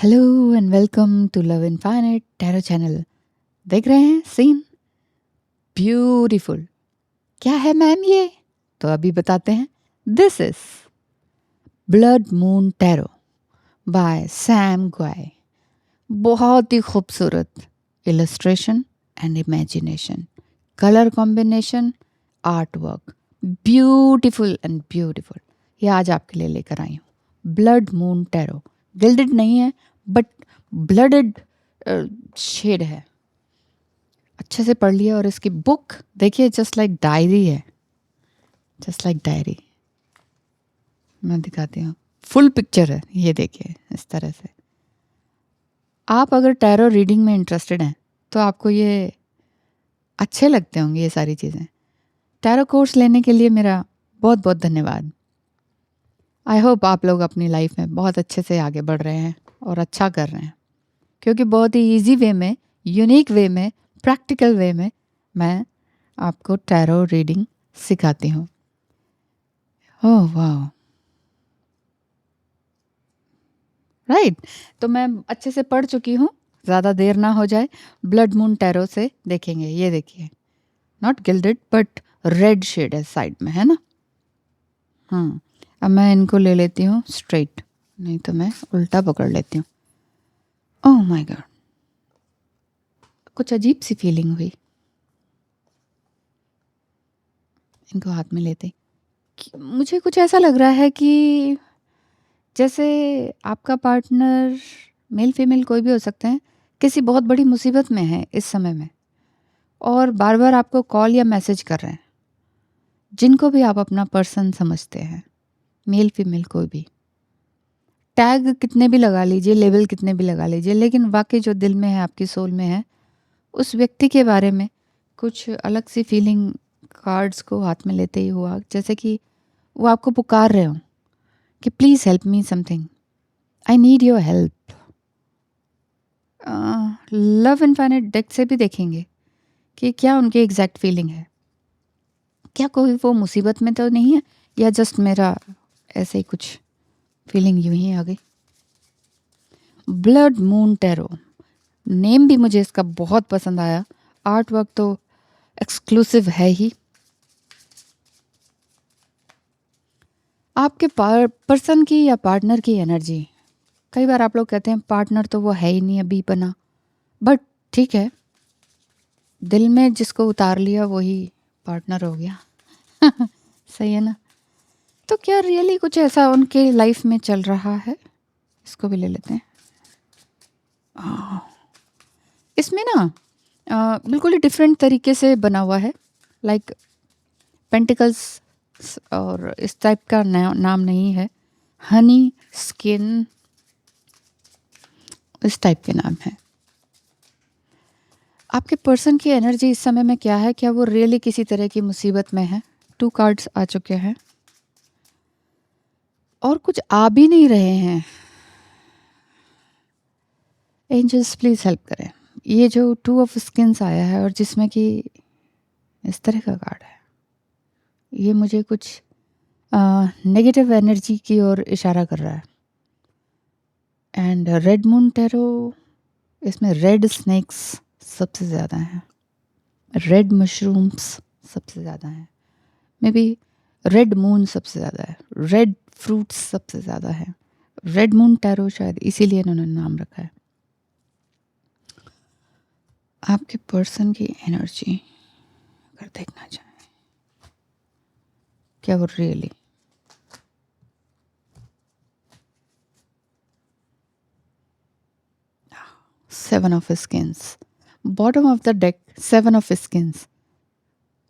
Hello and welcome to love infinite tarot channel. देख रहे हैं सीन ब्यूटीफुल। क्या है मैम ये? तो अभी बताते हैं। This is blood moon tarot by Sam Guay. बहुत ही खूबसूरत illustration and imagination, colour combination, art work, beautiful and beautiful. ये आज आपके लिए लेकर आई हूँ ब्लड मून टैरो। गिल्डेड नहीं है बट ब्लडेड शेड है। अच्छे से पढ़ लिया। और इसकी बुक देखिए, जस्ट लाइक डायरी है, जस्ट लाइक डायरी। मैं दिखाती हूँ, फुल पिक्चर है। ये देखिए इस तरह से। आप अगर टैरो रीडिंग में इंटरेस्टेड हैं तो आपको ये अच्छे लगते होंगे ये सारी चीज़ें। टैरो कोर्स लेने के लिए मेरा बहुत बहुत धन्यवाद। आई होप आप लोग अपनी लाइफ में बहुत अच्छे से आगे बढ़ रहे हैं और अच्छा कर रहे हैं, क्योंकि बहुत ही इजी वे में, यूनिक वे में, प्रैक्टिकल वे में मैं आपको टैरो रीडिंग सिखाती हूँ। ओह वाह, राइट। तो मैं अच्छे से पढ़ चुकी हूँ, ज़्यादा देर ना हो जाए। ब्लड मून टैरो से देखेंगे। ये देखिए, not gilded but red shade है साइड में, है ना। अब मैं इनको ले लेती हूँ स्ट्रेट, नहीं तो मैं उल्टा पकड़ लेती हूँ। ओह माय गॉड, कुछ अजीब सी फीलिंग हुई इनको हाथ में लेते ही। मुझे कुछ ऐसा लग रहा है कि जैसे आपका पार्टनर, मेल फीमेल कोई भी हो सकते हैं, किसी बहुत बड़ी मुसीबत में है इस समय में और बार बार आपको कॉल या मैसेज कर रहे हैं। जिनको भी आप अपना पर्सन समझते हैं, मेल फीमेल कोई भी, टैग कितने भी लगा लीजिए, लेबल कितने भी लगा लीजिए, लेकिन वाकई जो दिल में है, आपकी सोल में है, उस व्यक्ति के बारे में कुछ अलग सी फीलिंग कार्ड्स को हाथ में लेते ही हुआ। जैसे कि वो आपको पुकार रहे हो कि please help me something, I need your help. Love infinite deck से भी देखेंगे कि क्या उनकी एग्जैक्ट फीलिंग है। क्या कोई वो मुसीबत में तो नहीं है, या जस्ट मेरा ऐसे ही कुछ फीलिंग यूं ही आ गई। ब्लड मून टैरो, नेम भी मुझे इसका बहुत पसंद आया। आर्ट वर्क तो एक्सक्लूसिव है ही। आपके पर्सन की या पार्टनर की एनर्जी, कई बार आप लोग कहते हैं पार्टनर तो वो है ही नहीं अभी बना, बट ठीक है, दिल में जिसको उतार लिया वही पार्टनर हो गया। सही है ना। तो क्या रियली कुछ ऐसा उनके लाइफ में चल रहा है? इसको भी ले लेते हैं। इसमें ना बिल्कुल ही डिफरेंट तरीके से बना हुआ है, लाइक पेंटिकल्स, और इस टाइप का नाम नहीं है। हनी स्किन, इस टाइप के नाम है। आपके पर्सन की एनर्जी इस समय में क्या है? क्या वो रियली किसी तरह की मुसीबत में है? 2 कार्ड्स आ चुके हैं और कुछ आ भी नहीं रहे हैं। एंजल्स प्लीज हेल्प करें। ये जो 2 ऑफ स्किन्स आया है और जिसमें कि इस तरह का कार्ड है, ये मुझे कुछ नेगेटिव एनर्जी की ओर इशारा कर रहा है। एंड रेड मून टैरो, इसमें रेड स्नेक्स सबसे ज़्यादा हैं, रेड मशरूम्स सबसे ज़्यादा हैं, मे बी रेड मून सबसे ज़्यादा है, रेड फ्रूट्स सबसे ज़्यादा है। रेड मून टैरो शायद इसीलिए इन्होंने नाम रखा है। आपके पर्सन की एनर्जी अगर देखना चाहें, क्या वो really seven of skins, bottom of the deck, seven of skins.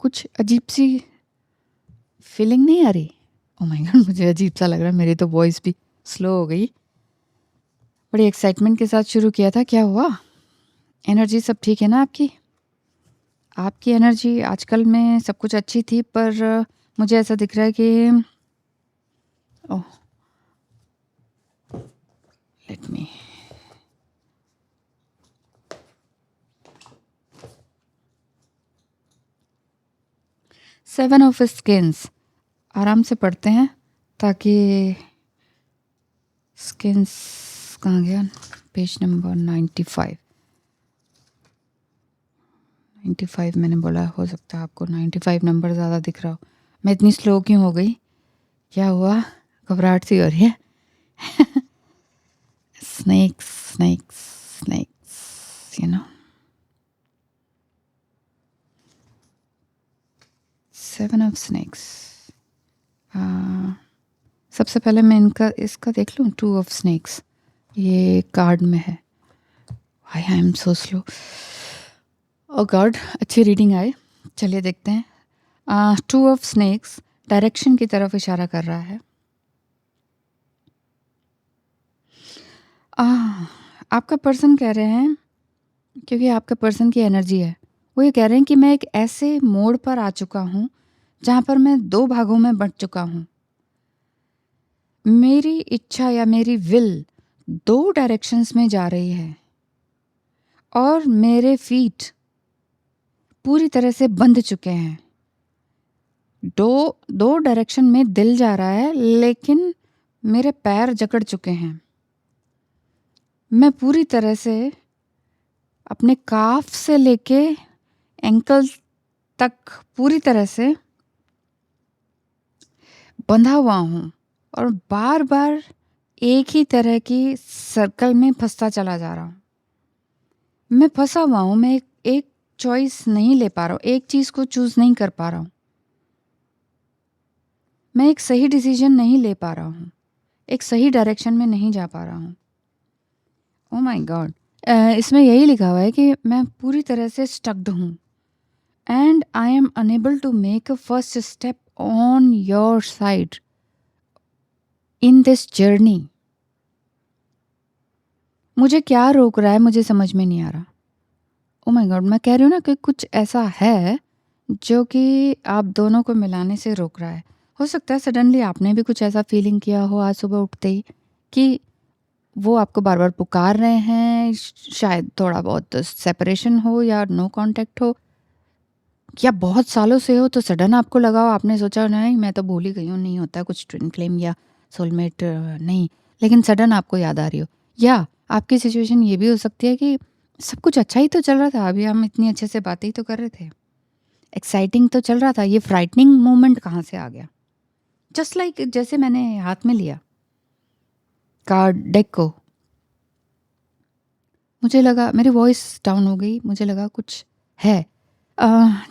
कुछ अजीब सी फीलिंग नहीं आ रही? ओ माय गॉड, मुझे अजीब सा लग रहा है। मेरी तो वॉइस भी स्लो हो गई। बड़ी एक्साइटमेंट के साथ शुरू किया था, क्या हुआ? एनर्जी सब ठीक है ना आपकी? आपकी एनर्जी आजकल में सब कुछ अच्छी थी, पर मुझे ऐसा दिख रहा है कि oh, let me, seven of skins. आराम से पढ़ते हैं ताकि स्किन्स कहाँ गया, पेज नंबर 95। 95 मैंने बोला, हो सकता है आपको 95 नंबर ज़्यादा दिख रहा हो। मैं इतनी स्लो क्यों हो गई? क्या हुआ? घबराहट सी हो रही है। Snakes snakes snakes, you know, 7 of snakes. सबसे पहले मैं इसका देख लूँ। 2 ऑफ स्नेक्स ये कार्ड में है। I am so slow. Oh god, अच्छी रीडिंग आए। चलिए देखते हैं। 2 ऑफ स्नेक्स डायरेक्शन की तरफ इशारा कर रहा है। आपका पर्सन कह रहे हैं, क्योंकि आपका पर्सन की एनर्जी है, वो ये कह रहे हैं कि मैं एक ऐसे मोड़ पर आ चुका हूँ जहाँ पर मैं 2 भागों में बंट चुका हूँ। मेरी इच्छा या मेरी विल 2 डायरेक्शंस में जा रही है और मेरे फीट पूरी तरह से बंध चुके हैं। दो डायरेक्शन में दिल जा रहा है, लेकिन मेरे पैर जकड़ चुके हैं। मैं पूरी तरह से अपने काफ से लेके एंकल तक पूरी तरह से बंधा हुआ हूँ और बार बार एक ही तरह की सर्कल में फंसता चला जा रहा हूँ। मैं फंसा हुआ हूँ। मैं एक चॉइस नहीं ले पा रहा हूँ, एक चीज़ को चूज़ नहीं कर पा रहा हूँ। मैं एक सही डिसीजन नहीं ले पा रहा हूँ, एक सही डायरेक्शन में नहीं जा पा रहा हूँ। ओह माय गॉड, इसमें यही लिखा हुआ है कि मैं पूरी तरह से स्टक्ड हूँ and I am unable to make a first step on your side in this journey. मुझे क्या रोक रहा है, मुझे समझ में नहीं आ रहा। ओह माय गॉड, मैं कह रही हूँ ना कि कुछ ऐसा है जो कि आप दोनों को मिलाने से रोक रहा है। हो सकता है सडनली आपने भी कुछ ऐसा फीलिंग किया हो आज सुबह उठते ही कि वो आपको बार बार पुकार रहे हैं। शायद थोड़ा बहुत सेपरेशन हो या नो कांटेक्ट हो, या बहुत सालों से हो, तो सडन आपको लगा हो, आपने सोचा नहीं मैं तो भूल ही गई हूँ, नहीं होता कुछ ट्विन फ्लेम या सोलमेट नहीं, लेकिन सडन आपको याद आ रही हो। या आपकी सिचुएशन ये भी हो सकती है कि सब कुछ अच्छा ही तो चल रहा था, अभी हम इतनी अच्छे से बातें ही तो कर रहे थे, एक्साइटिंग तो चल रहा था, ये फ्राइटनिंग मोमेंट कहाँ से आ गया। जस्ट लाइक जैसे मैंने हाथ में लिया कार्ड डेक को, मुझे लगा मेरी वॉइस डाउन हो गई, मुझे लगा कुछ है।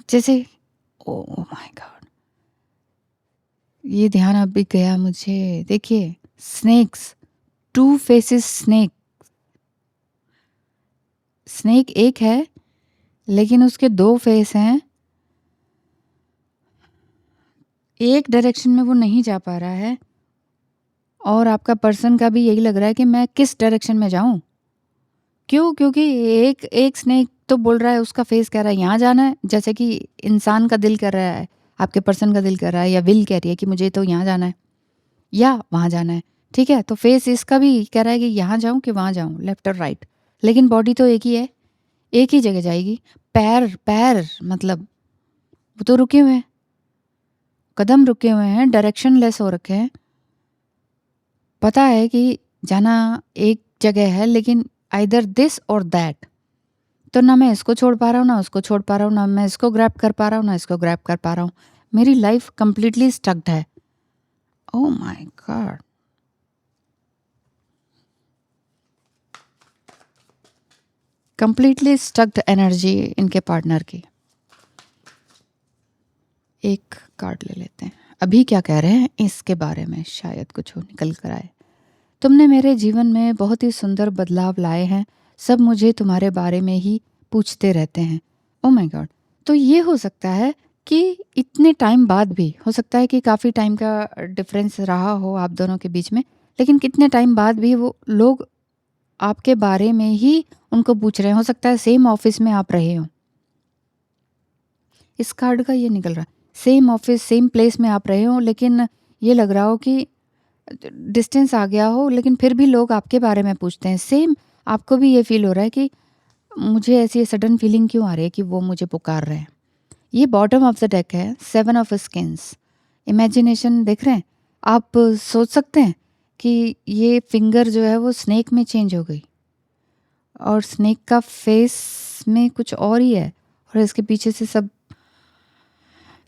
जैसे ओह माय गॉड, ये ध्यान अभी गया मुझे। देखिए स्नेक्स, 2 फेसेस स्नेक। स्नेक एक है लेकिन उसके 2 फेस हैं। एक डायरेक्शन में वो नहीं जा पा रहा है और आपका पर्सन का भी यही लग रहा है कि मैं किस डायरेक्शन में जाऊं। क्यों? क्योंकि एक स्नेक तो बोल रहा है, उसका फेस कह रहा है यहाँ जाना है, जैसे कि इंसान का दिल कर रहा है, आपके पर्सन का दिल कर रहा है, या विल कह रही है कि मुझे तो यहाँ जाना है या वहाँ जाना है। ठीक है, तो फेस इसका भी कह रहा है कि यहाँ जाऊँ कि वहाँ जाऊँ, लेफ्ट और राइट, लेकिन बॉडी तो एक ही है, एक ही जगह जाएगी। पैर पैर मतलब वो तो रुके हुए हैं, कदम रुके हुए हैं, डायरेक्शन लेस हो रखे हैं। पता है कि जाना एक जगह है, लेकिन आइदर दिस और दैट। तो ना मैं इसको छोड़ पा रहा हूँ, ना उसको छोड़ पा रहा हूँ, ना मैं इसको ग्रैब कर पा रहा हूँ, ना इसको ग्रैब कर पा रहा हूँ। मेरी लाइफ कंप्लीटली स्टक्ड है। Oh my God, completely स्टक्ड energy इनके पार्टनर की। एक कार्ड ले लेते हैं, अभी क्या कह रहे हैं इसके बारे में, शायद कुछ हो निकल कर आए। तुमने मेरे जीवन में बहुत ही सुंदर बदलाव लाए हैं, सब मुझे तुम्हारे बारे में ही पूछते रहते हैं। ओह माय गॉड, तो ये हो सकता है कि इतने टाइम बाद भी, हो सकता है कि काफ़ी टाइम का डिफरेंस रहा हो आप दोनों के बीच में, लेकिन कितने टाइम बाद भी वो लोग आपके बारे में ही उनको पूछ रहे हैं। हो सकता है सेम ऑफिस में आप रहे हो, इस कार्ड का ये निकल रहा है, सेम ऑफिस सेम प्लेस में आप रहे हो, लेकिन ये लग रहा हो कि डिस्टेंस आ गया हो, लेकिन फिर भी लोग आपके बारे में पूछते हैं। सेम आपको भी ये फील हो रहा है कि मुझे ऐसी सडन फीलिंग क्यों आ रही है कि वो मुझे पुकार रहे हैं। ये बॉटम ऑफ द डेक है, 7 ऑफ स्किन्स। इमेजिनेशन देख रहे हैं आप, सोच सकते हैं कि ये फिंगर जो है वो स्नेक में चेंज हो गई, और स्नेक का फेस में कुछ और ही है, और इसके पीछे से सब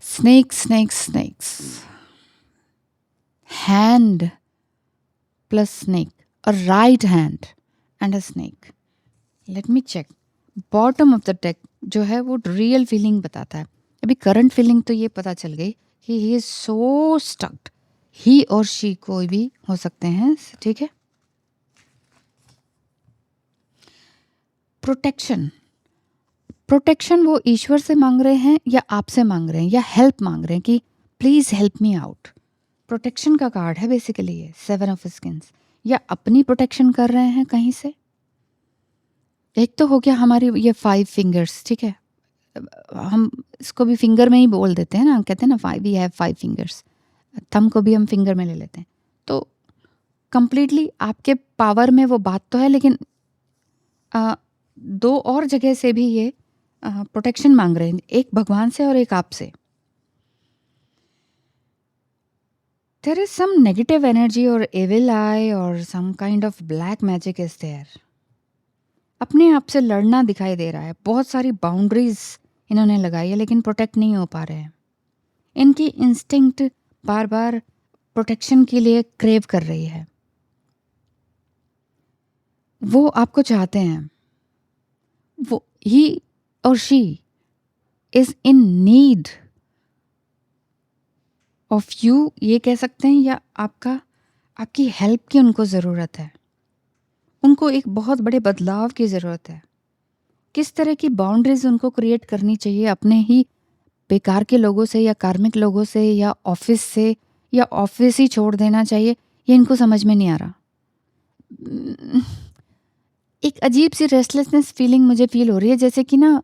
snakes snakes snakes, hand plus snake, a right hand and a snake. Let me check. Bottom of the deck जो है वो रियल फीलिंग बताता है। अभी करंट फीलिंग तो ये पता चल गई कि ही इज सो स्टक्ड। ही और शी कोई भी हो सकते हैं, ठीक है। प्रोटेक्शन, प्रोटेक्शन वो ईश्वर से मांग रहे हैं या आपसे मांग रहे हैं या हेल्प मांग रहे हैं कि please help me out. Protection का कार्ड है बेसिकली ये 7 ऑफ स्किन्स। या अपनी प्रोटेक्शन कर रहे हैं कहीं से। एक तो हो गया हमारी ये 5 फिंगर्स, ठीक है। हम इसको भी फिंगर में ही बोल देते हैं ना, कहते हैं ना 5 वी हैव 5 फिंगर्स। थंब को भी हम फिंगर में ले लेते हैं। तो कंप्लीटली आपके पावर में वो बात तो है, लेकिन दो और जगह से भी ये प्रोटेक्शन मांग रहे हैं, एक भगवान से और एक आपसे। There is some negative energy और एविल आई और some kind of black magic is there. अपने आप से लड़ना दिखाई दे रहा है। बहुत सारी बाउंड्रीज इन्होंने लगाई है लेकिन प्रोटेक्ट नहीं हो पा रहे हैं। इनकी इंस्टिंक्ट बार बार प्रोटेक्शन के लिए क्रेव कर रही है। वो आपको चाहते हैं। वो ही और she is in need of you, ये कह सकते हैं, या आपकी हेल्प की उनको ज़रूरत है। उनको एक बहुत बड़े बदलाव की ज़रूरत है। किस तरह की बाउंड्रीज उनको क्रिएट करनी चाहिए अपने ही बेकार के लोगों से या कार्मिक लोगों से या ऑफिस से, या ऑफिस ही छोड़ देना चाहिए, ये इनको समझ में नहीं आ रहा। एक अजीब सी रेस्टलेसनेस फीलिंग मुझे फील हो रही है, जैसे कि ना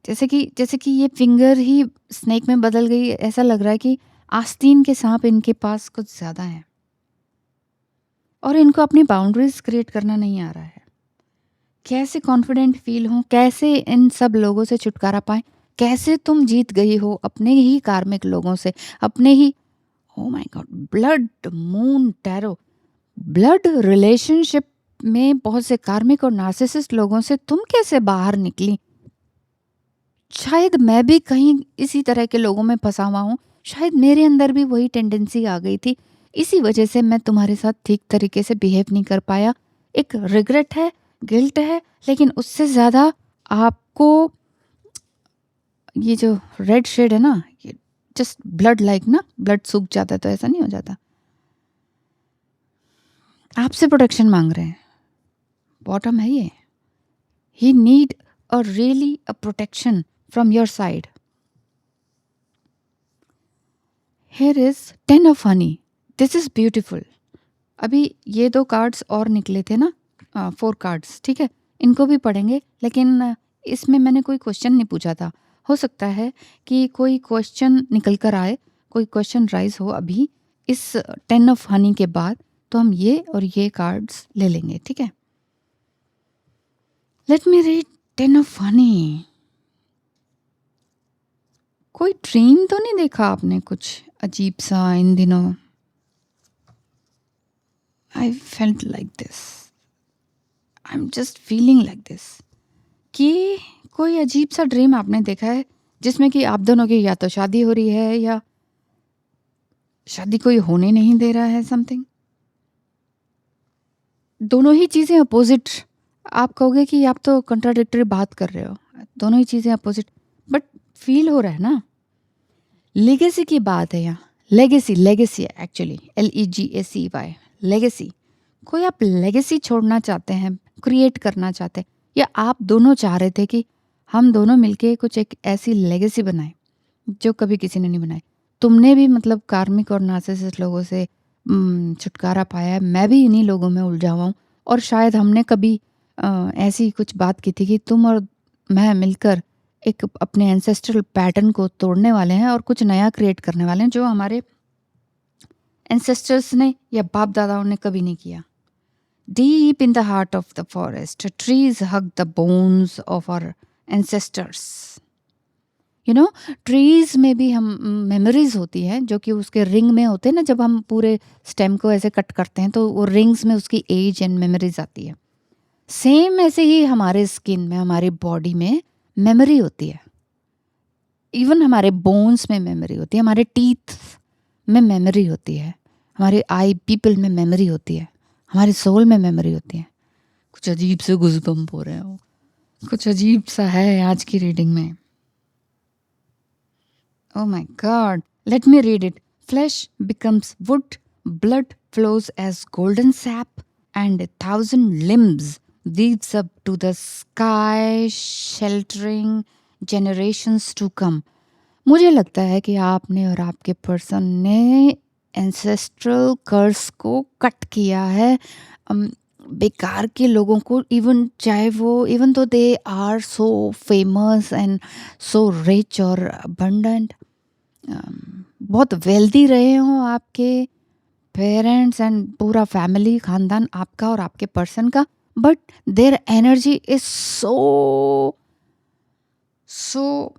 जैसे कि ये फिंगर ही स्नेक में बदल गई। ऐसा लग रहा है कि आस्तीन के सांप इनके पास कुछ ज़्यादा हैं और इनको अपनी बाउंड्रीज क्रिएट करना नहीं आ रहा है। कैसे कॉन्फिडेंट फील हो, कैसे इन सब लोगों से छुटकारा पाए, कैसे तुम जीत गई हो अपने ही कार्मिक लोगों से, अपने ही, oh my god, blood moon tarot, blood relationship में बहुत से कार्मिक और नार्सिसिस्ट लोगों से तुम कैसे बाहर निकली। शायद मैं भी कहीं इसी तरह के लोगों में फंसा हुआ हूँ। शायद मेरे अंदर भी वही टेंडेंसी आ गई थी, इसी वजह से मैं तुम्हारे साथ ठीक तरीके से बिहेव नहीं कर पाया। एक रिग्रेट है, गिल्ट है, लेकिन उससे ज़्यादा आपको ये जो रेड शेड है ना, ये जस्ट ब्लड लाइक ना, ब्लड सूख जाता है तो ऐसा नहीं हो जाता। आपसे प्रोटेक्शन मांग रहे हैं। बॉटम है ये। He need a really a protection from your side. Here is 10 of honey. This is beautiful. अभी ये 2 कार्ड्स और निकले थे ना, 4 कार्ड्स, ठीक है। इनको भी पढ़ेंगे, लेकिन इसमें मैंने कोई क्वेश्चन नहीं पूछा था। हो सकता है कि कोई क्वेश्चन निकल कर आए, कोई क्वेश्चन राइज हो अभी इस 10 ऑफ हनी के बाद, तो हम ये और ये कार्ड्स ले लेंगे, ठीक है। Late me read 10 of honey. कोई ड्रीम तो नहीं देखा आपने कुछ अजीब सा इन दिनों? I felt like this, I am just feeling like this कि कोई अजीब सा ड्रीम आपने देखा है जिसमें कि आप दोनों की या तो शादी हो रही है या शादी कोई होने नहीं दे रहा है, समथिंग। दोनों ही चीज़ें अपोजिट। आप कहोगे कि आप तो कंट्राडिक्टरी बात कर रहे हो, दोनों ही चीज़ें अपोजिट, बट फील हो रहा है ना। लेगेसी की बात है यहाँ। Legacy, legacy actually LEGACY, legacy. कोई आप लेगेसी छोड़ना चाहते हैं, क्रिएट करना चाहते हैं, या आप दोनों चाह रहे थे कि हम दोनों मिलके कुछ एक ऐसी लेगेसी बनाएं जो कभी किसी ने नहीं बनाई। तुमने भी मतलब कार्मिक और नार्सिसिस्ट लोगों से छुटकारा पाया है, मैं भी इन्हीं लोगों में उलझा हुआ हूँ। और शायद हमने कभी ऐसी कुछ बात की थी कि तुम और मैं मिलकर एक अपने एंसेस्ट्रल पैटर्न को तोड़ने वाले हैं और कुछ नया क्रिएट करने वाले हैं जो हमारे एंसेस्टर्स ने या बाप दादाओं ने कभी नहीं किया। Deep in the heart of the forest, trees hug the bones of our ancestors. You know, trees में भी हम मेमोरीज होती हैं जो कि उसके रिंग में होते हैं ना। जब हम पूरे स्टेम को ऐसे कट करते हैं तो वो रिंग्स में उसकी एज एंड मेमोरीज आती है। सेम ऐसे ही हमारे स्किन में, हमारी बॉडी में मेमोरी होती है। इवन हमारे बोन्स में मेमोरी होती है, हमारे टीथ में मेमोरी होती है, हमारे आई पीपल में मेमोरी होती है, हमारे सोल में मेमोरी होती है। कुछ अजीब से गुज़बम्प हो रहे हो, कुछ अजीब सा है आज की रीडिंग में। Oh my God. Let me read it. Flesh becomes wood, blood flows as golden sap, and 1,000 limbs leads up to the sky, sheltering generations to come. मुझे लगता है कि आपने और आपके पर्सन ने एंसेस्ट्रल कर्स को कट किया है। बेकार के लोगों को, इवन चाहे वो, even though they are so famous and so rich और अबंडेंट, बहुत वेल्दी रहे हों आपके पेरेंट्स एंड पूरा फैमिली खानदान आपका और आपके पर्सन का, but their energy is so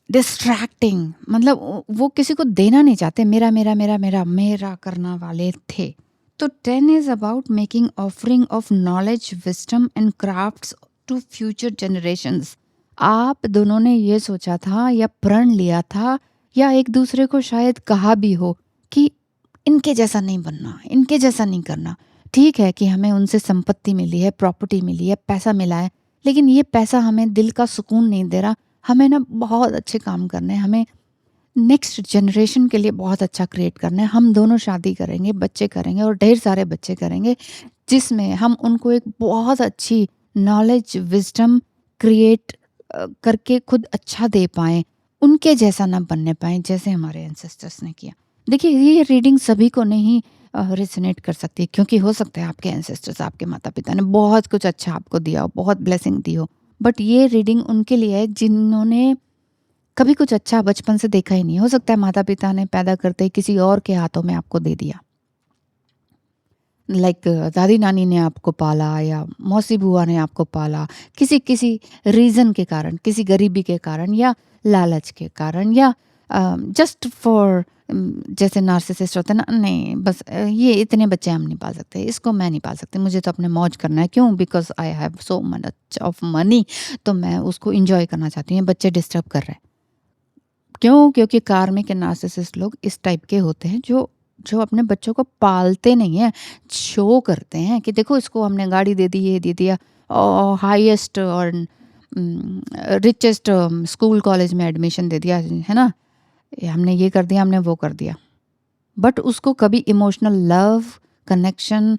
distracting. मतलब वो किसी को देना नहीं चाहते, मेरा मेरा मेरा मेरा मेरा करना वाले थे। तो 10 is about making offering of knowledge, wisdom and crafts to future generations. आप दोनों ने ये सोचा था या प्रण लिया था या एक दूसरे को शायद कहा भी हो कि इनके जैसा नहीं बनना, इनके जैसा नहीं करना। ठीक है कि हमें उनसे संपत्ति मिली है, प्रॉपर्टी मिली है, पैसा मिला है, लेकिन ये पैसा हमें दिल का सुकून नहीं दे रहा। हमें ना बहुत अच्छे काम करने हैं, हमें नेक्स्ट जनरेशन के लिए बहुत अच्छा क्रिएट करना है। हम दोनों शादी करेंगे, बच्चे करेंगे और ढेर सारे बच्चे करेंगे, जिसमें हम उनको एक बहुत अच्छी नॉलेज, विजडम क्रिएट करके खुद अच्छा दे पाएँ, उनके जैसा ना बनने पाएँ जैसे हमारे एंसेस्टर्स ने किया। देखिए, ये रीडिंग सभी को नहीं रेजोनेट कर सकती, क्योंकि हो सकता है आपके एंसेस्टर्स, आपके माता पिता ने बहुत कुछ अच्छा आपको दिया हो, बहुत ब्लेसिंग दी हो, बट ये रीडिंग उनके लिए है जिन्होंने कभी कुछ अच्छा बचपन से देखा ही नहीं। हो सकता है माता पिता ने पैदा करते ही किसी और के हाथों में आपको दे दिया, लाइक दादी नानी ने आपको पाला या मौसी बुआ ने आपको पाला, किसी किसी रीज़न के कारण, किसी गरीबी के कारण या लालच के कारण, या जस्ट फॉर, जैसे नार्सिसिस्ट होते हैं ना, नहीं बस ये इतने बच्चे हम नहीं पाल सकते, इसको मैं नहीं पाल सकती, मुझे तो अपने मौज करना है। क्यों? Because I have so much of money, तो मैं उसको इंजॉय करना चाहती हूँ। ये बच्चे डिस्टर्ब कर रहे हैं। क्यों? क्योंकि कार्मिक एंड नार्सिसिस्ट लोग इस टाइप के होते हैं जो जो अपने बच्चों को पालते नहीं हैं, शो करते हैं कि देखो इसको हमने गाड़ी दे दी, ये दे दिया, और हाईएस्ट और रिचेस्ट स्कूल कॉलेज में एडमिशन दे दिया, है ना, हमने ये कर दिया, हमने वो कर दिया, बट उसको कभी इमोशनल लव, कनेक्शन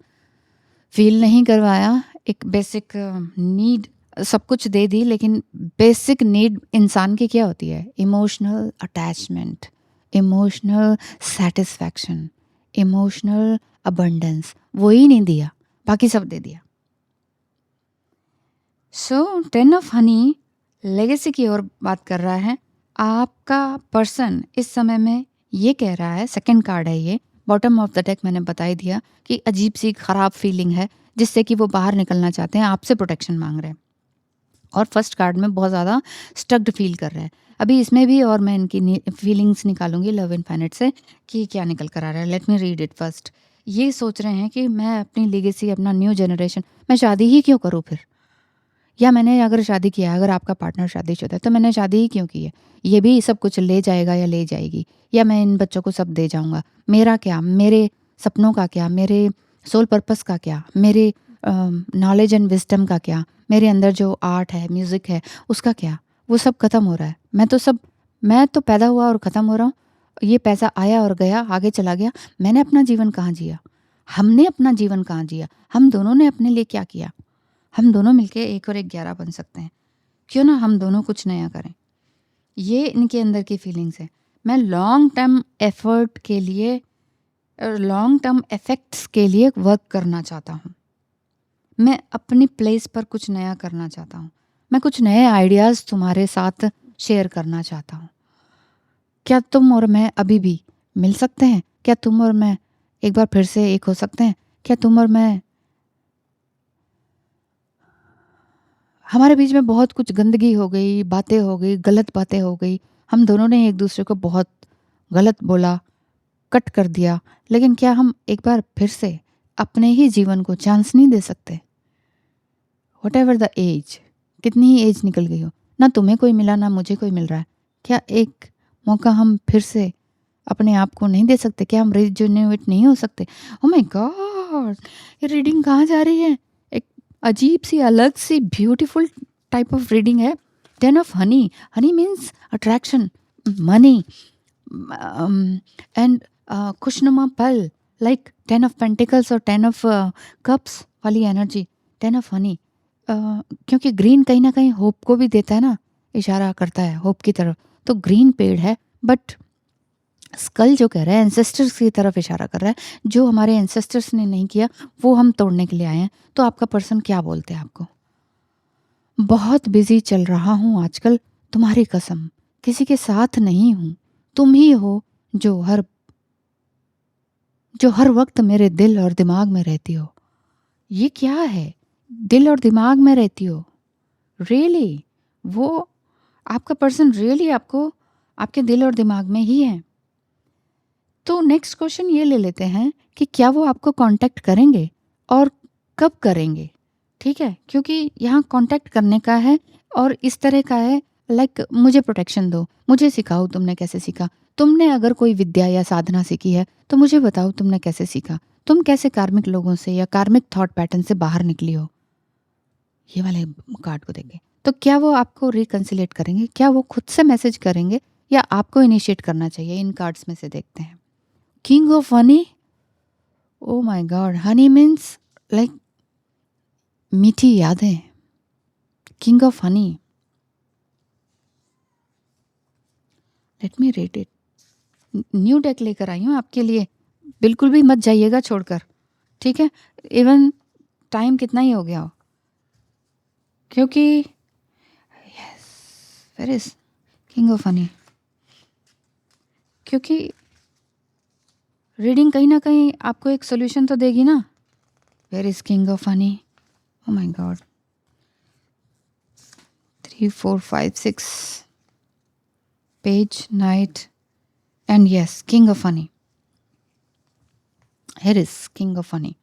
फील नहीं करवाया। एक बेसिक नीड सब कुछ दे दी, लेकिन बेसिक नीड इंसान की क्या होती है? Emotional attachment, emotional satisfaction, emotional abundance, वो ही नहीं दिया, बाकी सब दे दिया। सो 10 ऑफ हनी लेगेसी की ओर बात कर रहा है। आपका पर्सन इस समय में ये कह रहा है, सेकंड कार्ड है ये, बॉटम ऑफ द डेक मैंने बता ही दिया कि अजीब सी खराब फीलिंग है जिससे कि वो बाहर निकलना चाहते हैं, आपसे प्रोटेक्शन मांग रहे हैं। और फर्स्ट कार्ड में बहुत ज़्यादा स्टक्ड फील कर रहे हैं अभी इसमें भी, और मैं इनकी फीलिंग्स निकालूंगी लव इनफाइनाइट से कि क्या निकल कर आ रहा है। Late me read it first. ये सोच रहे हैं कि मैं अपनी लीगेसी, अपना न्यू जनरेशन, मैं शादी ही क्यों करूँ फिर? या मैंने अगर शादी किया है, अगर आपका पार्टनर शादीशुदा है, तो मैंने शादी ही क्यों की है? ये भी सब कुछ ले जाएगा या ले जाएगी, या मैं इन बच्चों को सब दे जाऊंगा, मेरा क्या? मेरे सपनों का क्या? मेरे सोल पर्पस का क्या? मेरे नॉलेज एंड विजडम का क्या? मेरे अंदर जो आर्ट है, म्यूज़िक है, उसका क्या? वो सब खत्म हो रहा है। मैं तो पैदा हुआ और ख़त्म हो रहा हूँ। ये पैसा आया और गया, आगे चला गया। मैंने अपना जीवन कहाँ जिया? हमने अपना जीवन कहाँ जिया? हम दोनों ने अपने लिए क्या किया? हम दोनों मिलके 1 और 1 11 बन सकते हैं। क्यों ना हम दोनों कुछ नया करें? ये इनके अंदर की फीलिंग्स है। मैं लॉन्ग टर्म एफर्ट के लिए, लॉन्ग टर्म इफेक्ट्स के लिए वर्क करना चाहता हूँ। मैं अपनी प्लेस पर कुछ नया करना चाहता हूँ। मैं कुछ नए आइडियाज़ तुम्हारे साथ शेयर करना चाहता हूँ। क्या तुम और मैं अभी भी मिल सकते हैं? क्या तुम और मैं एक बार फिर से एक हो सकते हैं? क्या तुम और मैं, हमारे बीच में बहुत कुछ गंदगी हो गई, बातें हो गई, गलत बातें हो गई, हम दोनों ने एक दूसरे को बहुत गलत बोला, कट कर दिया, लेकिन क्या हम एक बार फिर से अपने ही जीवन को चांस नहीं दे सकते? वट एवर द एज, कितनी ही एज निकल गई हो, ना तुम्हें कोई मिला ना मुझे कोई मिल रहा है, क्या एक मौका हम फिर से अपने आप को नहीं दे सकते? क्या हम रिजुनेट नहीं हो सकते? ओ माय गॉड, ये रीडिंग कहाँ जा रही है? एक अजीब सी, अलग सी, ब्यूटीफुल टाइप ऑफ रीडिंग है। 10 of honey, Honey means attraction, money, and खुशनुमा पल, लाइक 10 ऑफ पेंटिकल्स और 10 ऑफ कप्स वाली एनर्जी, 10 ऑफ हनी। क्योंकि ग्रीन कहीं ना कहीं होप को भी देता है ना, इशारा करता है होप की तरफ, तो ग्रीन पेड़ है, बट स्कल जो कह रहा है एंसेस्टर्स की तरफ इशारा कर रहा है, जो हमारे एंसेस्टर्स ने नहीं किया वो हम तोड़ने के लिए आए हैं। तो आपका पर्सन क्या बोलते हैं आपको? बहुत बिजी चल रहा हूँ आजकल, तुम्हारी कसम किसी के साथ नहीं हूँ, तुम ही हो जो हर वक्त मेरे दिल और दिमाग में रहती हो। ये क्या है? दिल और दिमाग में रहती हो? रियली वो आपका पर्सन रियली आपको आपके दिल और दिमाग में ही है? तो नेक्स्ट क्वेश्चन ये ले लेते हैं कि क्या वो आपको कांटेक्ट करेंगे और कब करेंगे? ठीक है, क्योंकि यहाँ कांटेक्ट करने का है और इस तरह का है, लाइक मुझे प्रोटेक्शन दो, मुझे सिखाओ तुमने कैसे सीखा, तुमने अगर कोई विद्या या साधना सीखी है तो मुझे बताओ तुमने कैसे सीखा, तुम कैसे कार्मिक लोगों से या कार्मिक थॉट पैटर्न से बाहर निकली हो। ये वाले कार्ड को देखें तो क्या वो आपको रिकंसिलेट करेंगे? क्या वो खुद से मैसेज करेंगे या आपको इनिशिएट करना चाहिए? इन कार्ड्स में से देखते हैं। King of honey, oh my God, Honey means like मीठी यादें। King of Honey, late me read it. New deck लेकर आई हूँ आपके लिए, बिल्कुल भी मत जाइएगा छोड़कर, ठीक है? इवन टाइम कितना ही हो गया हो, क्योंकि yes, where is king of honey, क्योंकि रीडिंग कहीं ना कहीं आपको एक सोल्यूशन तो देगी ना। Where is king of honey? Oh my god, 3 4 5 6 page, knight, and yes king of honey. Here is king of honey.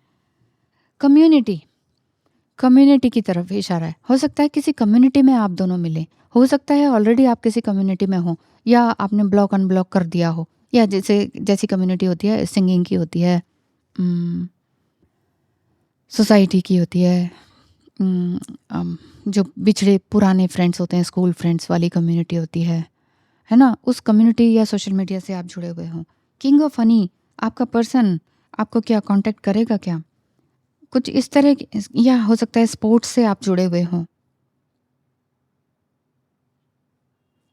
Community की तरफ इशारा है। हो सकता है किसी कम्युनिटी में आप दोनों मिले, हो सकता है ऑलरेडी आप किसी कम्युनिटी में हो, या आपने ब्लॉक अनब्लॉक कर दिया हो, या जैसी कम्युनिटी होती है, सिंगिंग की होती है, सोसाइटी की होती है, जो बिछड़े पुराने फ्रेंड्स होते हैं, स्कूल फ्रेंड्स वाली कम्युनिटी होती है ना, उस कम्युनिटी या सोशल मीडिया से आप जुड़े हुए हों। किंग ऑफ हनी, आपका पर्सन आपको क्या कांटेक्ट करेगा क्या? कुछ इस तरह या हो सकता है स्पोर्ट्स से आप जुड़े हुए हों,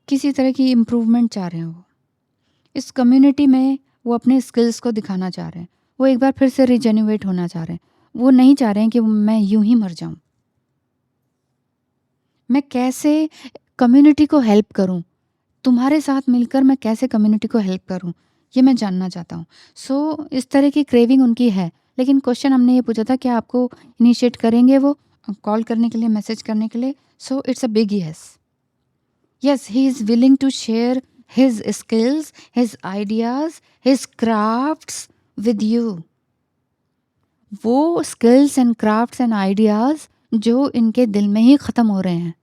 किसी तरह की इम्प्रूवमेंट चाह रहे हो इस कम्युनिटी में, वो अपने स्किल्स को दिखाना चाह रहे हैं, वो एक बार फिर से रिजेन्युएट होना चाह रहे हैं, वो नहीं चाह रहे हैं कि मैं यूं ही मर जाऊं। मैं कैसे कम्युनिटी को हेल्प करूं, तुम्हारे साथ मिलकर मैं कैसे कम्युनिटी को हेल्प करूं, ये मैं जानना चाहता हूँ। सो इस तरह की क्रेविंग उनकी है, लेकिन क्वेश्चन हमने ये पूछा था कि आपको इनिशिएट करेंगे वो कॉल करने के लिए, मैसेज करने के लिए। So it's a big yes. Yes, he is willing to share his skills, his ideas, his crafts with you. वो skills and crafts and ideas जो इनके दिल में ही ख़त्म हो रहे हैं,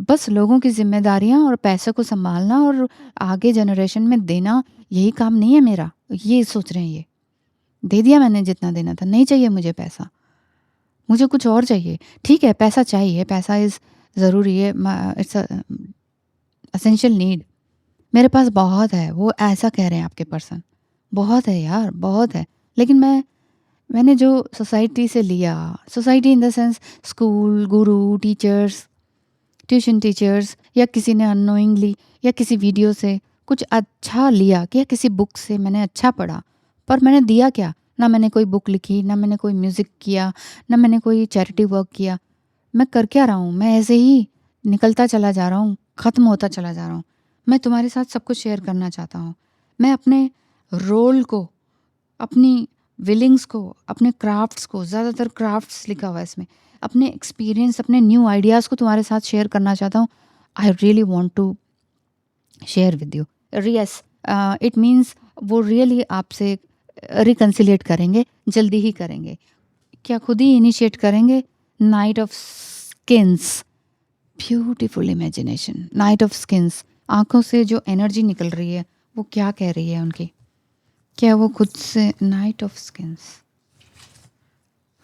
बस लोगों की जिम्मेदारियां और पैसे को संभालना और आगे जनरेशन में देना, यही काम नहीं है मेरा, ये सोच रहे हैं। ये दे दिया मैंने जितना देना था, नहीं चाहिए मुझे पैसा, मुझे कुछ और चाहिए। ठीक है, पैसा चाहिए, पैसा इज़ ज़रूरी है, इट्स असेंशियल नीड, मेरे पास बहुत है, वो ऐसा कह रहे हैं आपके पर्सन। बहुत है यार, बहुत है, लेकिन मैंने जो सोसाइटी से लिया, society in the sense school, Guru, teachers, tuition teachers, या किसी ने अननोइंगली या किसी वीडियो से कुछ अच्छा लिया, कि या किसी बुक से मैंने अच्छा पढ़ा, पर मैंने दिया क्या? ना मैंने कोई बुक लिखी, ना मैंने कोई म्यूज़िक किया, ना मैंने कोई चैरिटी वर्क किया। मैं कर क्या रहा हूँ? मैं ऐसे ही निकलता चला जा रहा हूँ, ख़त्म होता चला जा रहा हूँ। मैं तुम्हारे साथ सब कुछ शेयर करना चाहता हूँ। मैं अपने रोल को, अपनी विलिंग्स को, अपने क्राफ्ट्स को, ज़्यादातर क्राफ्ट्स लिखा हुआ है इसमें, अपने एक्सपीरियंस, अपने न्यू आइडियाज़ को तुम्हारे साथ शेयर करना चाहता हूँ। I really want to share with you. Yes, it means वो रियली आपसे रिकन्सिलेट करेंगे, जल्दी ही करेंगे। क्या खुद ही इनिशिएट करेंगे? Knight of skins, beautiful imagination, knight of skins. आंखों से जो एनर्जी निकल रही है वो क्या कह रही है उनकी, क्या वो खुद से, नाइट ऑफ स्किन्स,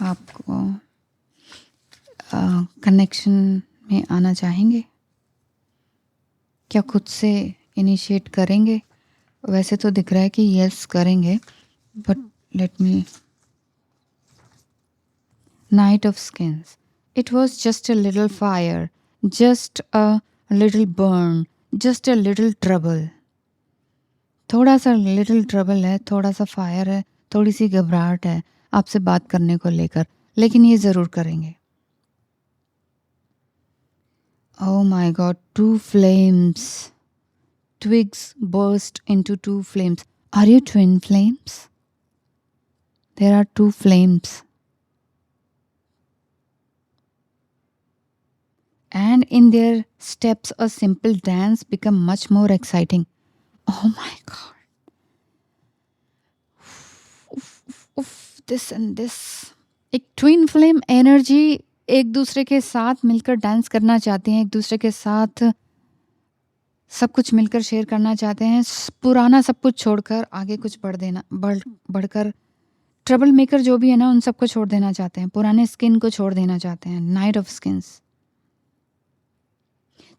आपको कनेक्शन में आना चाहेंगे, क्या खुद से इनिशिएट करेंगे? वैसे तो दिख रहा है कि यस करेंगे, but let me, night of skins, it was just a little fire, just a little burn, just a little trouble. थोड़ा सा लिटिल ट्रबल है, थोड़ा सा फायर है, थोड़ी सी घबराहट है आपसे बात करने को लेकर, लेकिन ये ज़रूर करेंगे। Oh my god, two flames. Twigs burst into two flames. Are you twin flames? There are two flames. And in their steps, a simple dance become much more exciting. Oh my god. This and this. एक twin flame energy एक दूसरे के साथ मिलकर dance करना चाहते हैं, एक दूसरे के साथ सब कुछ मिलकर शेयर करना चाहते हैं, पुराना सब कुछ छोड़कर आगे कुछ बढ़कर ट्रबल मेकर जो भी है ना उन सबको छोड़ देना चाहते हैं, पुराने स्किन को छोड़ देना चाहते हैं। नाइट ऑफ स्किन्स,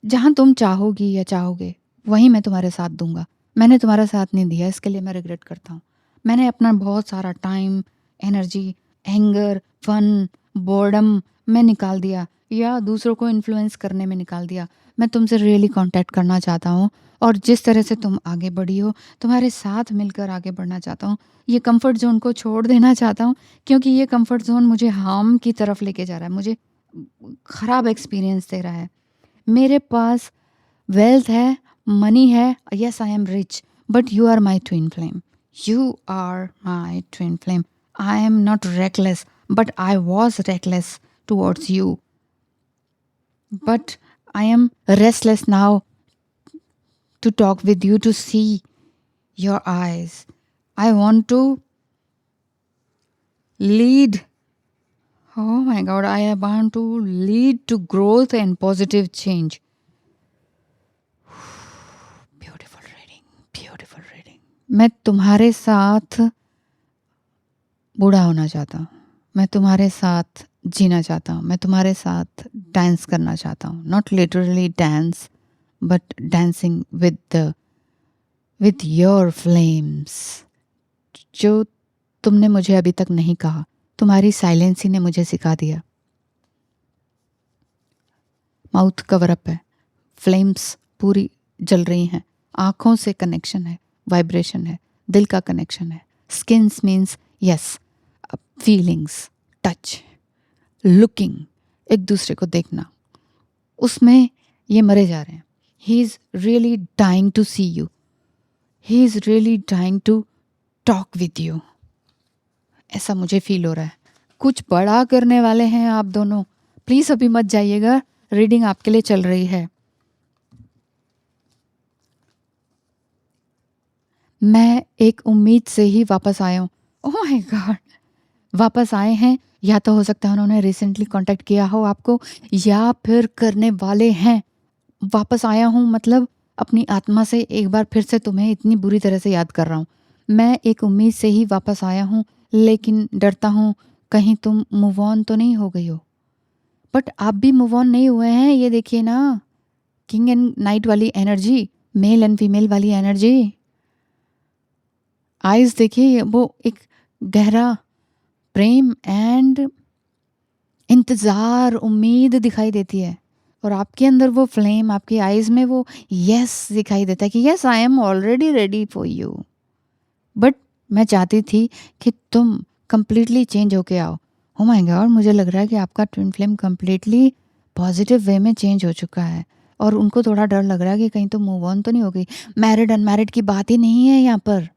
जहां तुम चाहोगी या चाहोगे वहीं मैं तुम्हारे साथ दूंगा। मैंने तुम्हारा साथ नहीं दिया, इसके लिए मैं रिग्रेट करता हूँ। मैंने अपना बहुत सारा time, energy, anger, fun, boredom में निकाल दिया या दूसरों को इन्फ्लुएंस करने में निकाल दिया। मैं तुमसे रियली कांटेक्ट करना चाहता हूँ और जिस तरह से तुम आगे बढ़ी हो तुम्हारे साथ मिलकर आगे बढ़ना चाहता हूँ। ये कंफर्ट जोन को छोड़ देना चाहता हूँ क्योंकि ये कंफर्ट जोन मुझे हार्म की तरफ लेके जा रहा है, मुझे ख़राब एक्सपीरियंस दे रहा है। मेरे पास वेल्थ है, मनी है, yes I am rich, but you are my twin flame, you are my twin flame. I am not reckless, but I was reckless towards you, but I am restless now to talk with you, to see your eyes. I want to lead. Oh my God, I want to lead to growth and positive change. Beautiful reading, beautiful reading. मैं तुम्हारे साथ बूढ़ा होना चाहता हूँ, मैं तुम्हारे साथ जीना चाहता हूँ, मैं तुम्हारे साथ डांस करना चाहता हूँ। Not literally dance, but dancing with your flames. जो तुमने मुझे अभी तक नहीं कहा, तुम्हारी साइलेंस ही ने मुझे सिखा दिया। माउथ कवर अप है, फ्लेम्स पूरी जल रही हैं, आँखों से कनेक्शन है, वाइब्रेशन है, दिल का कनेक्शन है। Skins means yes, feelings, touch, looking, एक दूसरे को देखना, उसमें ये मरे जा रहे हैं। He is really dying to see you, he is really dying to talk with you, ऐसा मुझे फील हो रहा है। कुछ बड़ा करने वाले हैं आप दोनों। प्लीज़ अभी मत जाइएगा, रीडिंग आपके लिए चल रही है। मैं एक उम्मीद से ही वापस आया हूँ। ओह माय गॉड, वापस आए हैं, या तो हो सकता है उन्होंने रिसेंटली कांटेक्ट किया हो आपको, या फिर करने वाले हैं। वापस आया हूँ मतलब अपनी आत्मा से एक बार फिर से तुम्हें इतनी बुरी तरह से याद कर रहा हूँ। मैं एक उम्मीद से ही वापस आया हूँ, लेकिन डरता हूँ कहीं तुम मूव ऑन तो नहीं हो गई हो। बट आप भी मूव ऑन नहीं हुए हैं। ये देखिए ना, किंग एंड नाइट वाली एनर्जी, मेल एंड फीमेल वाली एनर्जी। आइज देखिए, वो एक गहरा प्रेम एंड इंतज़ार, उम्मीद दिखाई देती है, और आपके अंदर वो फ्लेम, आपकी आइज़ में वो यस दिखाई देता है कि yes I am already ready for you. But मैं चाहती थी कि तुम कंप्लीटली चेंज होके आओ। ओ माय गॉड, मुझे लग रहा है कि आपका twin flame completely positive way में चेंज हो चुका है, और उनको थोड़ा डर लग रहा है कि कहीं तो मूव ऑन तो नहीं हो गई। मैरिड अनमैरिड की बात ही नहीं है यहाँ पर।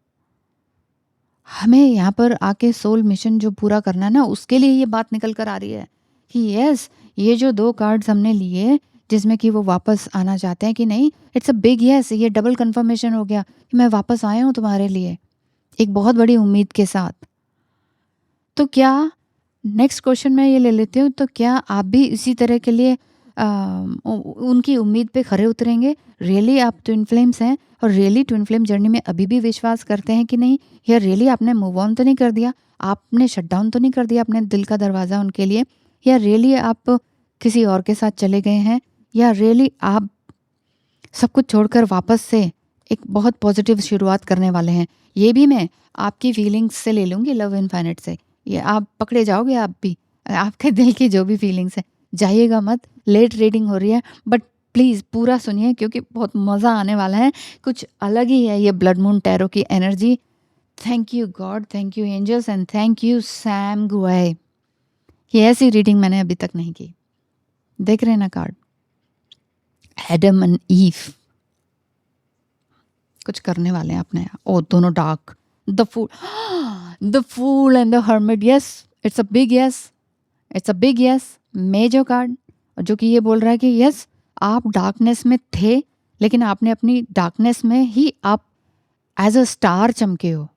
हमें यहाँ पर आके सोल मिशन जो पूरा करना है ना, उसके लिए ये बात निकल कर आ रही है कि यस, ये जो 2 कार्ड्स हमने लिए जिसमें कि वो वापस आना चाहते हैं कि नहीं, इट्स अ बिग यस। ये डबल कंफर्मेशन हो गया कि मैं वापस आया हूँ तुम्हारे लिए एक बहुत बड़ी उम्मीद के साथ। तो क्या नेक्स्ट क्वेश्चन मैं ये ले लेती हूँ, तो क्या आप भी इसी तरह के लिए उनकी उम्मीद पे खरे उतरेंगे? रियली आप ट्विन फ्लेम्स हैं और रियली ट्विन फ्लेम जर्नी में अभी भी विश्वास करते हैं कि नहीं? या रियली आपने मूव ऑन तो नहीं कर दिया? आपने शट डाउन तो नहीं कर दिया अपने दिल का दरवाज़ा उनके लिए? या रियली आप किसी और के साथ चले गए हैं? या रियली आप सब कुछ छोड़कर वापस से एक बहुत पॉजिटिव शुरुआत करने वाले हैं? ये भी मैं आपकी फीलिंग्स से ले लूँगी, लव इनफाइनाइट से। ये आप पकड़े जाओगे आप भी। आपके दिल की जो भी फीलिंग्स है, जाइएगा मत। लेट रीडिंग हो रही है, बट प्लीज़ पूरा सुनिए क्योंकि बहुत मज़ा आने वाला है। कुछ अलग ही है ये ब्लड मून टैरो की energy. Thank you God, thank you angels and thank you Sam Guay. ये ऐसी रीडिंग मैंने अभी तक नहीं की। देख रहे हैं ना कार्ड, एडम एंड ईव कुछ करने वाले हैं अपने। ओ दोनों dark, the fool, the fool and the hermit. Yes, it's a big yes, it's a big yes. Major card जो कि ये बोल रहा है कि यस, आप डार्कनेस में थे, लेकिन आपने अपनी डार्कनेस में ही आप एज अ स्टार चमके हो।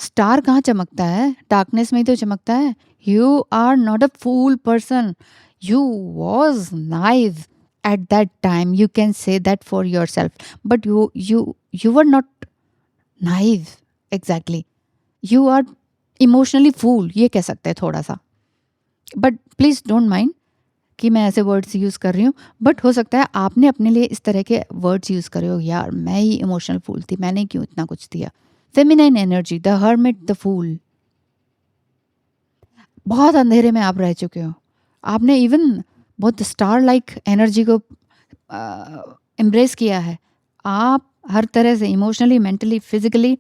स्टार कहाँ चमकता है? डार्कनेस में ही तो चमकता है। You are not a fool person, you was naive at that time. You can say that for yourself, but you were not naive exactly. You are emotionally fool, ये कह सकते हैं थोड़ा सा। बट प्लीज डोंट माइंड कि मैं ऐसे words use कर रही हूँ, बट हो सकता है आपने अपने लिए इस तरह के वर्ड्स यूज़ करे हो, यार मैं ही इमोशनल फूल थी, मैंने क्यों इतना कुछ दिया। Feminine energy, the hermit, the fool. बहुत अंधेरे में आप रह चुके हो, आपने इवन बहुत स्टार लाइक एनर्जी को एम्ब्रेस किया है। आप हर तरह से इमोशनली, मेंटली, फिजिकली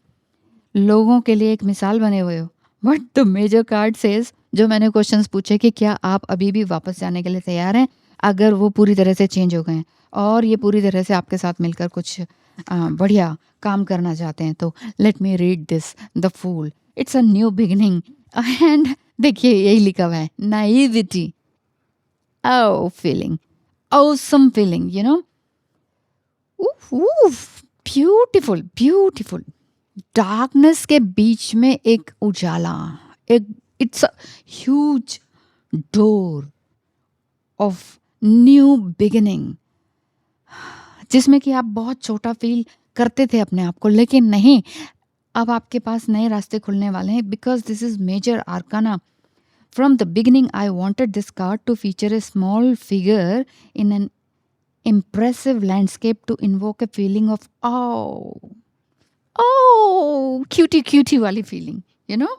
लोगों के लिए एक मिसाल बने हुए हो। But the major card says, जो मैंने क्वेश्चंस पूछे कि क्या आप अभी भी वापस जाने के लिए तैयार हैं, अगर वो पूरी तरह से चेंज हो गए हैं और ये पूरी तरह से आपके साथ मिलकर कुछ बढ़िया काम करना चाहते हैं, तो let me read this, the fool, it's a new beginning. And देखिए यही लिखा हुआ है, naivety, oh feeling, awesome feeling, you know. Oof, oof, beautiful, beautiful. Darkness के बीच में एक उजाला, एक, it's a huge door of new beginning, जिसमें कि आप बहुत छोटा फील करते थे अपने आप को, लेकिन नहीं, अब आपके पास नए रास्ते खुलने वाले हैं, because this is major arcana. From the beginning, I wanted this card to feature a small figure in an impressive landscape to invoke a feeling of cutie cutie वाली feeling, you know?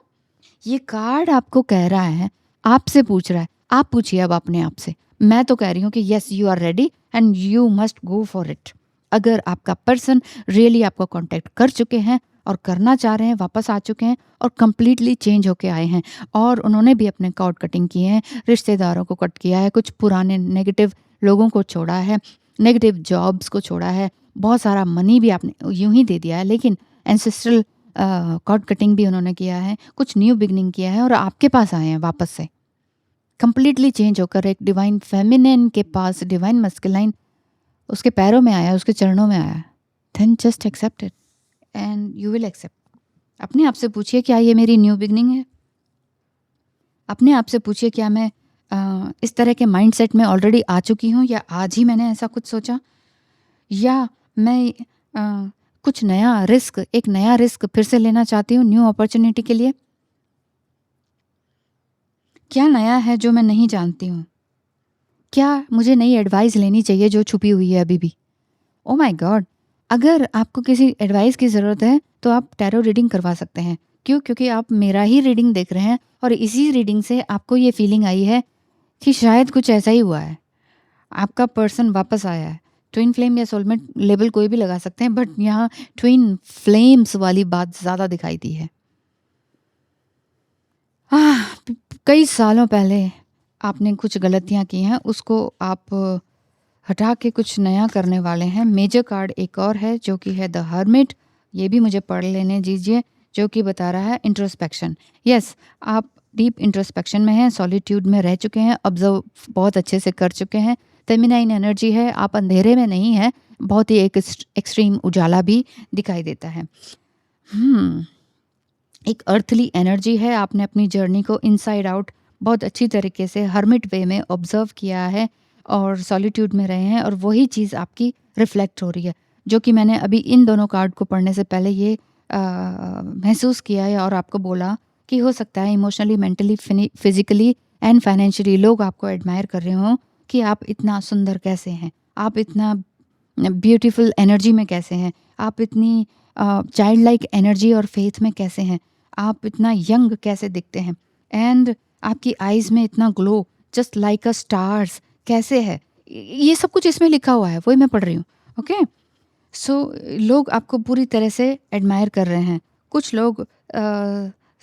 ये card आपको कह रहा है, आपसे पूछ रहा है, आप पूछिए अब अपने आप से। मैं तो कह रही हूँ कि yes, you are ready and you must go for it. अगर आपका पर्सन रियली आपको कांटेक्ट कर चुके हैं और करना चाह रहे हैं, वापस आ चुके हैं और कंप्लीटली चेंज होके आए हैं, और उन्होंने भी अपने कॉर्ड कटिंग किए हैं, रिश्तेदारों को कट किया है, कुछ पुराने नेगेटिव लोगों को छोड़ा है, नेगेटिव जॉब्स को छोड़ा है, बहुत सारा मनी भी आपने यूं ही दे दिया है, लेकिन एंसेस्ट्रल कॉर्ड कटिंग भी उन्होंने किया है, कुछ न्यू बिगनिंग किया है और आपके पास आए हैं वापस से कंप्लीटली चेंज होकर। एक डिवाइन फेमिनिन के पास डिवाइन मस्कुलाइन उसके पैरों में आया, उसके चरणों में आया। Then just accept it and you will accept. अपने आप से पूछिए, क्या ये मेरी न्यू बिगनिंग है? अपने आप से पूछिए, क्या मैं इस तरह के माइंडसेट में ऑलरेडी आ चुकी हूँ, या आज ही मैंने ऐसा कुछ सोचा, या मैं कुछ नया रिस्क, एक नया रिस्क फिर से लेना चाहती हूँ न्यू अपॉर्चुनिटी के लिए। क्या नया है जो मैं नहीं जानती हूँ? क्या मुझे नई एडवाइस लेनी चाहिए जो छुपी हुई है अभी भी? ओ माय गॉड, अगर आपको किसी एडवाइस की ज़रूरत है तो आप टैरो रीडिंग करवा सकते हैं। क्यों? क्योंकि आप मेरा ही रीडिंग देख रहे हैं और इसी रीडिंग से आपको ये फीलिंग आई है कि शायद कुछ ऐसा ही हुआ है, आपका पर्सन वापस आया है। ट्विन फ्लेम या सोलमेट लेबल कोई भी लगा सकते हैं, बट यहाँ ट्विन फ्लेम्स वाली बात ज़्यादा दिखाई दी है। कई सालों पहले आपने कुछ गलतियाँ की हैं, उसको आप हटा के कुछ नया करने वाले हैं। मेजर कार्ड एक और है जो कि है द हर्मिट, ये भी मुझे पढ़ लेने दीजिए, जो कि बता रहा है इंट्रोस्पेक्शन। यस, आप डीप इंट्रोस्पेक्शन में हैं, सॉलिट्यूड में रह चुके हैं, ऑब्जर्व बहुत अच्छे से कर चुके हैं। फेमिनाइन एनर्जी है, आप अंधेरे में नहीं हैं, बहुत ही एक एक्सट्रीम उजाला भी दिखाई देता है। एक अर्थली एनर्जी है, आपने अपनी जर्नी को इनसाइड आउट बहुत अच्छी तरीके से हर्मिट वे में ऑब्जर्व किया है और सॉलिट्यूड में रहे हैं, और वही चीज़ आपकी रिफ्लेक्ट हो रही है, जो कि मैंने अभी इन दोनों कार्ड को पढ़ने से पहले ये महसूस किया है और आपको बोला कि हो सकता है emotionally, mentally, physically and financially लोग आपको एडमायर कर रहे हों कि आप इतना सुंदर कैसे हैं, आप इतना ब्यूटीफुल एनर्जी में कैसे हैं, आप इतनी चाइल्ड लाइक एनर्जी और फेथ में कैसे हैं, आप इतना यंग कैसे दिखते हैं, एंड आपकी आईज में इतना ग्लो जस्ट लाइक अ स्टार्स कैसे है। ये सब कुछ इसमें लिखा हुआ है, वही मैं पढ़ रही हूँ। ओके, सो लोग आपको पूरी तरह से एडमायर कर रहे हैं। कुछ लोग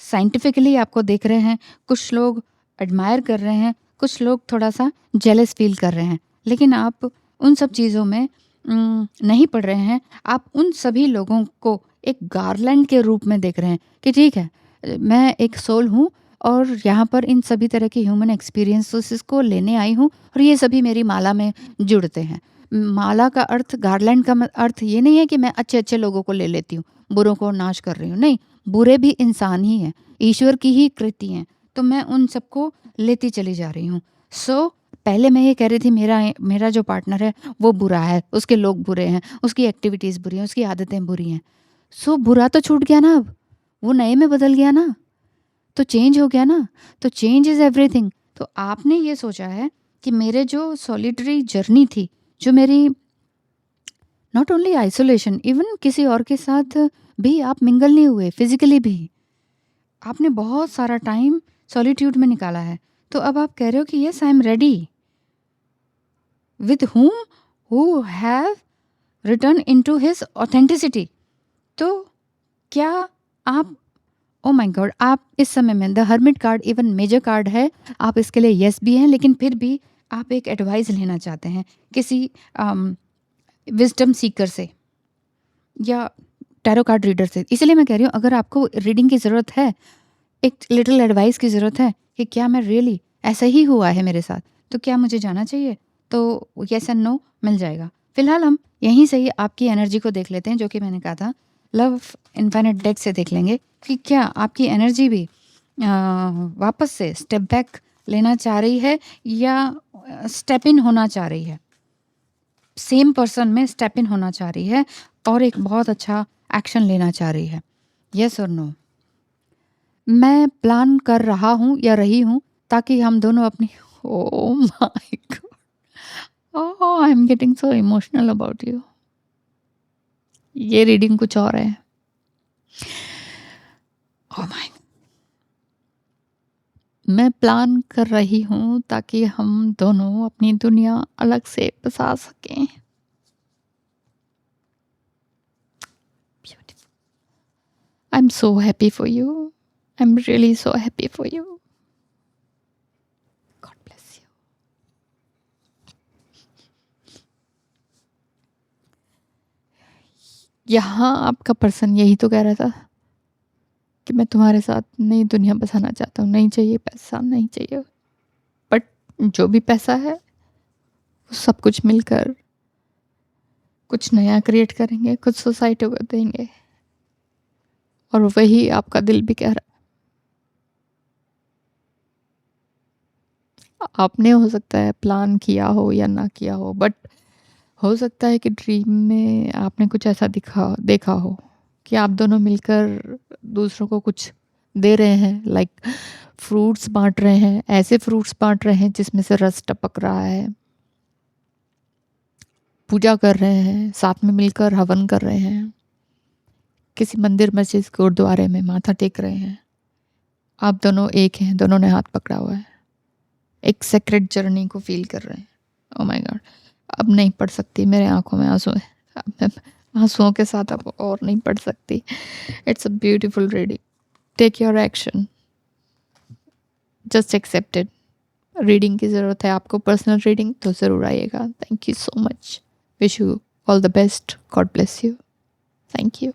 साइंटिफिकली आपको देख रहे हैं, कुछ लोग एडमायर कर रहे हैं, कुछ लोग थोड़ा सा जेलस फील कर रहे हैं, लेकिन आप उन सब चीज़ों में नहीं पढ़ रहे हैं। आप उन सभी लोगों को एक गार्लैंड के रूप में देख रहे हैं कि ठीक है, मैं एक सोल हूँ और यहाँ पर इन सभी तरह के ह्यूमन एक्सपीरियंसेस को लेने आई हूँ, और ये सभी मेरी माला में जुड़ते हैं। माला का अर्थ, गार्लैंड का अर्थ ये नहीं है कि मैं अच्छे अच्छे लोगों को ले लेती हूँ, बुरों को नाश कर रही हूँ, नहीं, बुरे भी इंसान ही हैं, ईश्वर की ही कृति हैं, तो मैं उन सबको लेती चली जा रही हूँ। सो पहले मैं ये कह रही थी मेरा जो पार्टनर है वो बुरा है, उसके लोग बुरे हैं, उसकी एक्टिविटीज़ बुरी हैं, उसकी आदतें बुरी हैं। सो बुरा तो छूट गया ना, अब वो नए में बदल गया ना, तो चेंज हो गया ना, तो चेंज इज़ एवरीथिंग। तो आपने ये सोचा है कि मेरे जो सॉलिटरी जर्नी थी, जो मेरी नॉट ओनली आइसोलेशन, इवन किसी और के साथ भी आप मिंगल नहीं हुए, फिजिकली भी आपने बहुत सारा टाइम सॉलिट्यूड में निकाला है, तो अब आप कह रहे हो कि yes I am ready with whom who have returned into his authenticity। तो क्या आप, ओ माय गॉड, आप इस समय में the hermit card even major card है, आप इसके लिए यस भी हैं, लेकिन फिर भी आप एक एडवाइस लेना चाहते हैं किसी विजडम सीकर से या टैरो कार्ड रीडर से। इसलिए मैं कह रही हूँ, अगर आपको रीडिंग की ज़रूरत है, एक लिटिल एडवाइस की ज़रूरत है कि क्या मैं रियली ऐसा ही हुआ है मेरे साथ, तो क्या मुझे जाना चाहिए, तो यस एंड नो मिल जाएगा। फिलहाल हम यहीं से ही आपकी एनर्जी को देख लेते हैं, जो कि मैंने कहा था लव इन्फिनिट डेक से देख लेंगे कि क्या आपकी एनर्जी भी वापस से स्टेप बैक लेना चाह रही है या स्टेप इन होना चाह रही है, सेम पर्सन में स्टेप इन होना चाह रही है और एक बहुत अच्छा एक्शन लेना चाह रही है। यस और नो। मैं प्लान कर रहा हूँ या रही हूँ ताकि हम दोनों अपनी, ओ my God, oh I am getting so emotional about you. ये रीडिंग कुछ और है। ओह माय, मैं प्लान कर रही हूँ ताकि हम दोनों अपनी दुनिया अलग से बसा सकें। आई am so happy for you, I am really so happy for you. God bless you. यहाँ आपका पर्सन यही तो कह रहा था कि मैं तुम्हारे साथ नई दुनिया बसाना चाहता हूँ, नहीं चाहिए पैसा, नहीं चाहिए, बट जो भी पैसा है वो सब कुछ मिलकर कुछ नया क्रिएट करेंगे, कुछ सोसाइटी को देंगे, और वही आपका दिल भी कह रहा है। आपने हो सकता है प्लान किया हो या ना किया हो, बट हो सकता है कि ड्रीम में आपने कुछ ऐसा देखा हो कि आप दोनों मिलकर दूसरों को कुछ दे रहे हैं, लाइक फ्रूट्स बांट रहे हैं, ऐसे फ्रूट्स बांट रहे हैं जिसमें से रस टपक रहा है, पूजा कर रहे हैं, साथ में मिलकर हवन कर रहे हैं, किसी मंदिर मस्जिद गुरुद्वारे में माथा टेक रहे हैं। आप दोनों एक हैं, दोनों ने हाथ पकड़ा हुआ है, एक सेक्रेट जर्नी को फील कर रहे हैं। ओह माय गॉड, अब नहीं पढ़ सकती, मेरे आंखों में आंसू है, अब मैं आंसुओं के साथ अब और नहीं पढ़ सकती। It's a beautiful reading, take your action, just accepted. Reading की ज़रूरत है आपको, पर्सनल रीडिंग, तो ज़रूर आइएगा। Thank you so much, wish you all the best, god bless you, thank you.